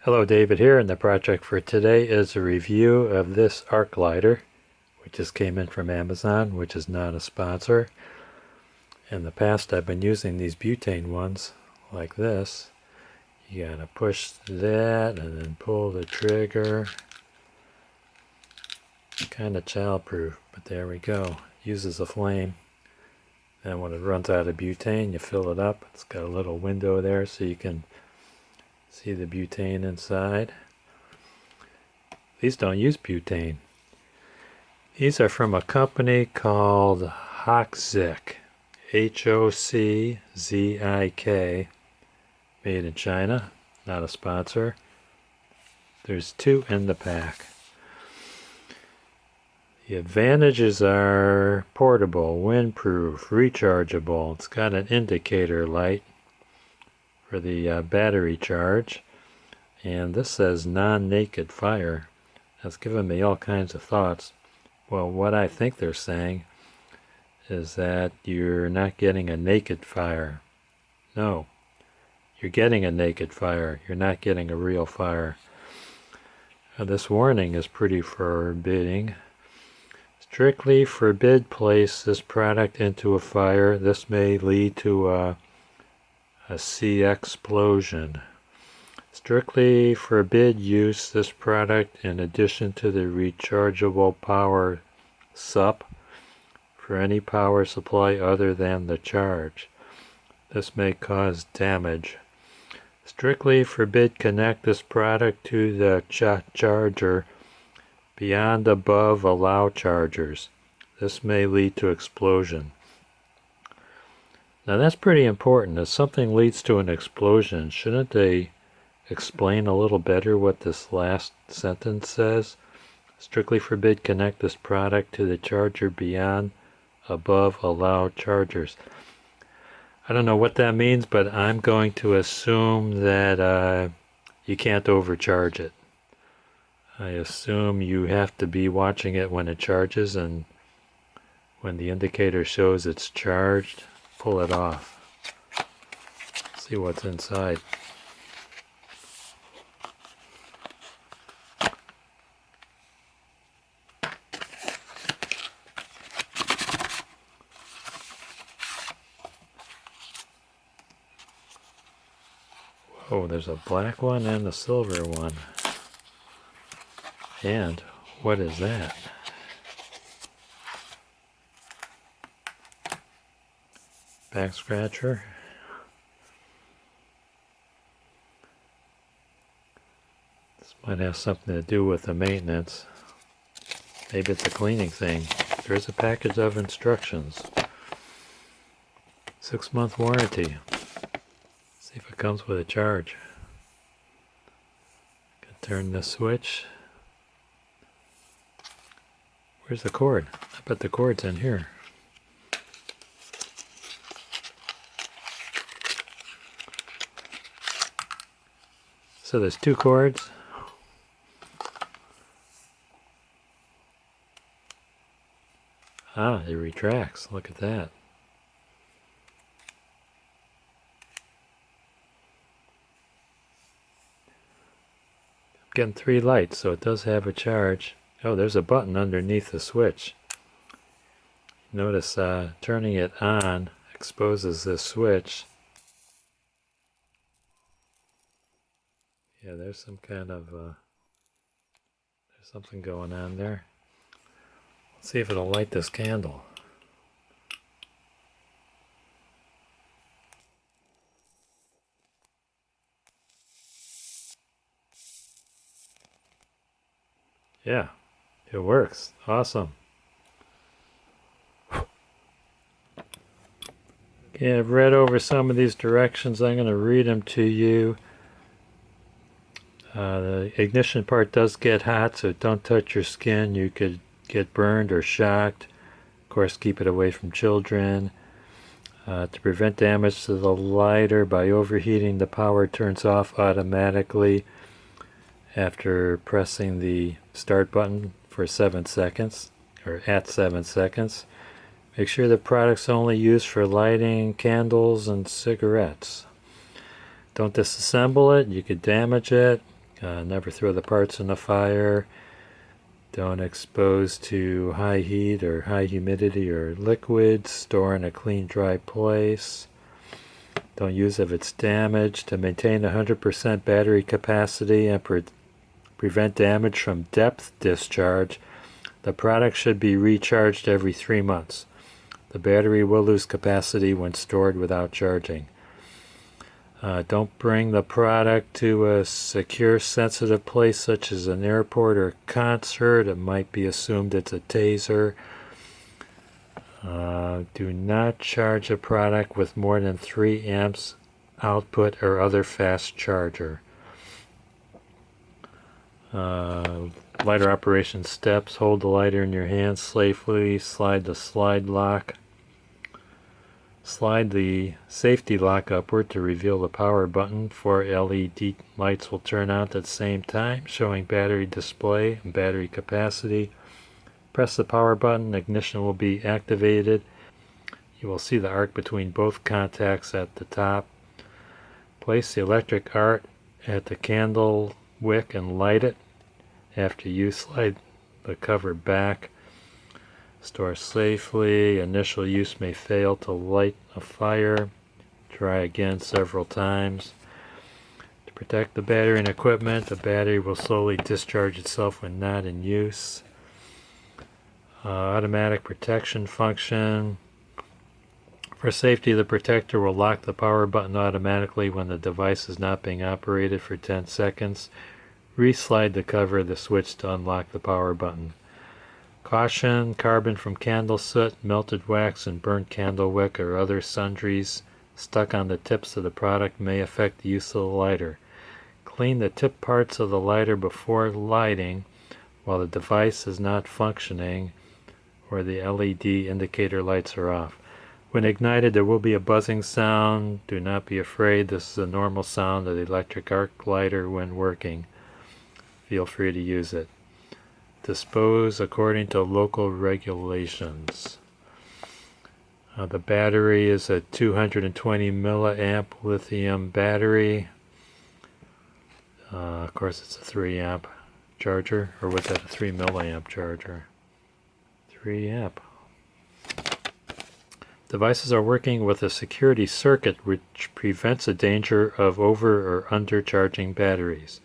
Hello, David here, and the project for today is a review of this arc lighter, which just came in from Amazon, which is not a sponsor. In the past, I've been using these butane ones like this. You gotta push that and then pull the trigger. Kind of child-proof, but there we go. Uses a flame. And when it runs out of butane, you fill it up. It's got a little window there so you can see the butane inside. These don't use butane. These are from a company called HOCZIK, HOCZIK, made in China, not a sponsor. There's two in the pack. The advantages are portable, windproof, rechargeable. It's got an indicator light for the battery charge, and this says non-naked fire. That's given me all kinds of thoughts. Well, what I think they're saying is that you're not getting a naked fire. No, you're getting a naked fire. You're not getting a real fire. This warning is pretty forbidding. Strictly forbid place this product into a fire. This may lead to a C explosion. Strictly forbid use this product in addition to the rechargeable power sup for any power supply other than the charge. This may cause damage. Strictly forbid connect this product to the charger beyond above allow chargers. This may lead to explosion. Now that's pretty important. If something leads to an explosion, shouldn't they explain a little better what this last sentence says? Strictly forbid connect this product to the charger beyond above allow chargers. I don't know what that means, but I'm going to assume that you can't overcharge it. I assume you have to be watching it when it charges, and when the indicator shows it's charged, pull it off. See what's inside. Oh, there's a black one and a silver one. And what is that? Back scratcher. This might have something to do with the maintenance. Maybe it's a cleaning thing. There's a package of instructions. 6-month warranty. See if it comes with a charge. Can turn the switch. Where's the cord? I bet the cord's in here. So there's two cords. Ah, it retracts. Look at that. I'm getting 3 lights, so it does have a charge. Oh, there's a button underneath the switch. Notice turning it on exposes this switch. Yeah, there's some kind of there's something going on there. Let's see if it'll light this candle. Yeah, it works. Awesome. Okay, I've read over some of these directions. I'm going to read them to you. The ignition part does get hot, so don't touch your skin. You could get burned or shocked. Of course, keep it away from children. To prevent damage to the lighter by overheating, the power turns off automatically after pressing the start button for 7 seconds, or at 7 seconds. Make sure the product's only used for lighting candles and cigarettes. Don't disassemble it, you could damage it. Never throw the parts in the fire. Don't expose to high heat or high humidity or liquids. Store in a clean, dry place. Don't use if it's damaged. To maintain 100% battery capacity and prevent damage from depth discharge, the product should be recharged every 3 months. The battery will lose capacity when stored without charging. Don't bring the product to a secure, sensitive place such as an airport or concert. It might be assumed it's a taser. Do not charge a product with more than 3 amps output or other fast charger. Lighter operation steps. Hold the lighter in your hand safely. Slide the slide lock. Slide the safety lock upward to reveal the power button. 4 LED lights will turn on at the same time, showing battery display and battery capacity. Press the power button, ignition will be activated. You will see the arc between both contacts at the top. Place the electric arc at the candle wick and light it. After you slide the cover back. Store safely. Initial use may fail to light a fire. Try again several times. To protect the battery and equipment, the battery will slowly discharge itself when not in use. Automatic protection function. For safety, the protector will lock the power button automatically when the device is not being operated for 10 seconds. Reslide the cover of the switch to unlock the power button. Caution, carbon from candle soot, melted wax, and burnt candle wick or other sundries stuck on the tips of the product may affect the use of the lighter. Clean the tip parts of the lighter before lighting while the device is not functioning or the LED indicator lights are off. When ignited, there will be a buzzing sound. Do not be afraid. This is a normal sound of the electric arc lighter when working. Feel free to use it. Dispose according to local regulations. The battery is a 220 milliamp lithium battery. Of course, it's a 3 amp charger, or was that a 3 milliamp charger? 3 amp. Devices are working with a security circuit which prevents the danger of over or undercharging batteries.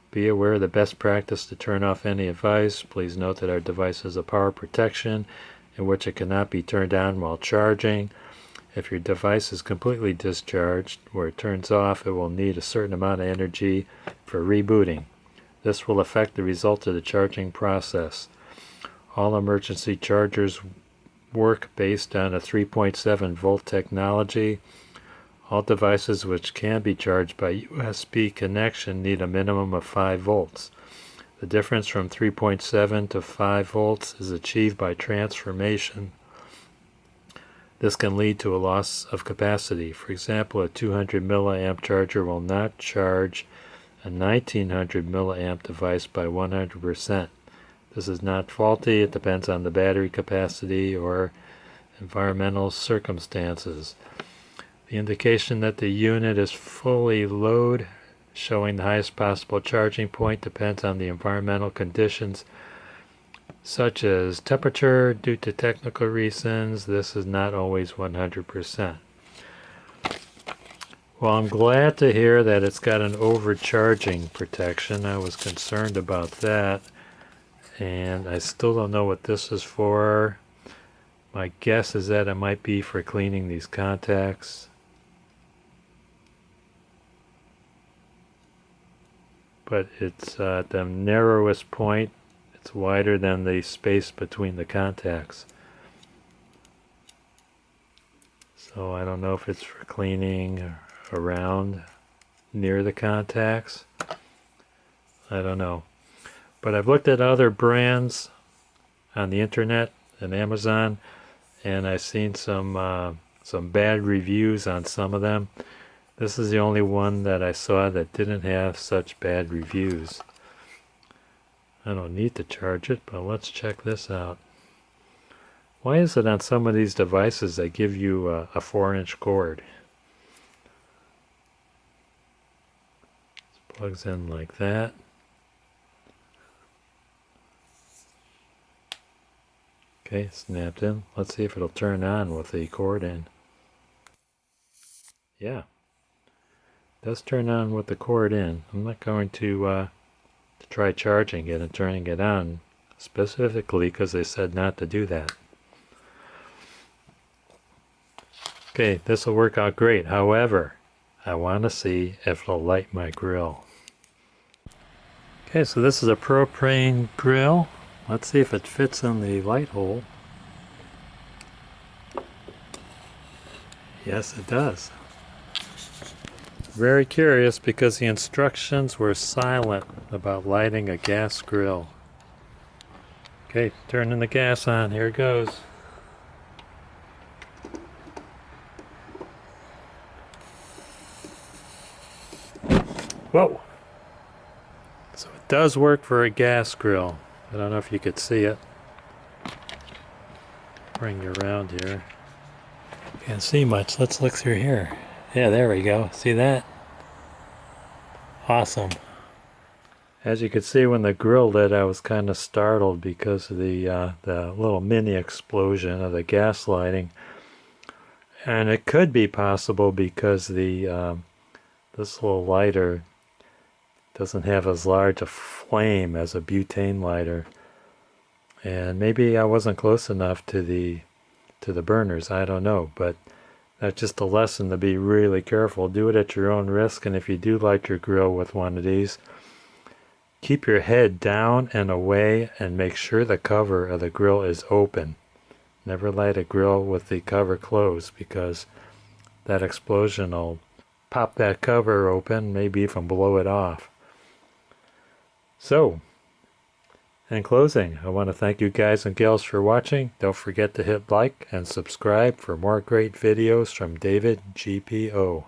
Be aware of the best practice to turn off any device. Please note that our device has a power protection in which it cannot be turned on while charging. If your device is completely discharged, where it turns off, it will need a certain amount of energy for rebooting. This will affect the result of the charging process. All emergency chargers work based on a 3.7 volt technology. All devices which can be charged by USB connection need a minimum of 5 volts. The difference from 3.7 to 5 volts is achieved by transformation. This can lead to a loss of capacity. For example, a 200 milliamp charger will not charge a 1900 milliamp device by 100%. This is not faulty. It depends on the battery capacity or environmental circumstances. The indication that the unit is fully load, showing the highest possible charging point, depends on the environmental conditions, such as temperature. Due to technical reasons, this is not always 100%. Well, I'm glad to hear that it's got an overcharging protection. I was concerned about that, and I still don't know what this is for. My guess is that it might be for cleaning these contacts. But it's at the narrowest point. It's wider than the space between the contacts. So I don't know if it's for cleaning around near the contacts. I don't know. But I've looked at other brands on the internet and Amazon, and I've seen some bad reviews on some of them. This is the only one that I saw that didn't have such bad reviews. I don't need to charge it, but let's check this out. Why is it on some of these devices they give you a 4-inch cord? Let's Plugs in like that. Okay, snapped in. Let's see if it'll turn on with the cord in. Yeah, it does turn on with the cord in. I'm not going to try charging it and turning it on specifically because they said not to do that. Okay, this will work out great. However, I want to see if it'll light my grill. Okay, so this is a propane grill. Let's see if it fits in the light hole. Yes, it does. Very curious because the instructions were silent about lighting a gas grill. Okay, turning the gas on. Here it goes. Whoa! So it does work for a gas grill. I don't know if you could see it. Bring you around here. Can't see much. Let's look through here. Yeah, there we go. See that? Awesome. As you could see when the grill lit, I was kind of startled because of the little mini explosion of the gas lighting. And it could be possible because the this little lighter doesn't have as large a flame as a butane lighter. And maybe I wasn't close enough to the burners, I don't know, but that's just a lesson to be really careful. Do it at your own risk, and if you do light your grill with one of these, keep your head down and away and make sure the cover of the grill is open. Never light a grill with the cover closed because that explosion will pop that cover open, maybe even blow it off. So, in closing, I want to thank you guys and gals for watching. Don't forget to hit like and subscribe for more great videos from David GPO.